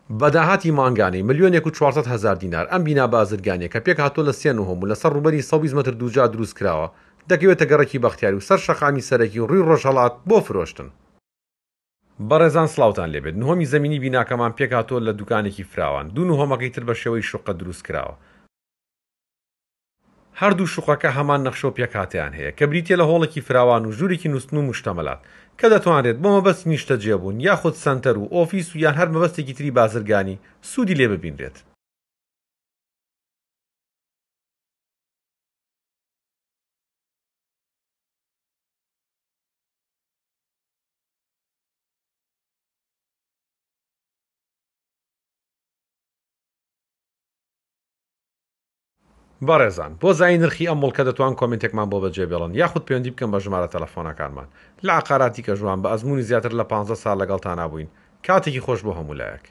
بەداهاتی مانگانی ملیۆنێک و 400,000 دینار ئەم بینا بازرگانیە کە پێک هاتۆ لە 3 و لەسەر ڕوبەری 120 مەتر دووجا دروست کراوە دەکەوێتە گەڕێکی بەختیاری و سەر شەقامی سەرەکی و ڕووی ڕۆژهەڵات بۆ فرۆشتن. بەڕێزان سلااوتان لێبێت نهۆمی زەمینی بیناکەمان پێک هاتۆ لە دوکانێکی فراوان دوو نهۆمەکەی تر بە شێوەی شوقە دروست کراوە. هەردوو شوقەکە هەمان نەخشە و پێکهاتیان هەیە کە بریتە لە هۆڵێکی فراوان و ژوورێکی نووستن و مشتەمەلات کە دەتوانرێت بۆ مەبەست نیشتە جێبوون یاخود سنتەر و ئۆفیس و یان هەر مەبەستێکی تری بازرگانی سوودی لێ ببینرێت. بەڕێزان بۆ زای نرخی ئەم مڵکە دەتوان کۆمنتێکمان بۆ بەجێبێڵن یاخود پەیوەندی بکەن بە ژمارە تەلەفۆنەکانمان لە عقاراتی کە ژوان بە ئەزمموی زیاتر لە 15 ساڵ لەگەڵتان نبووین. کاتێکی خۆش بۆ هەموو لایەک.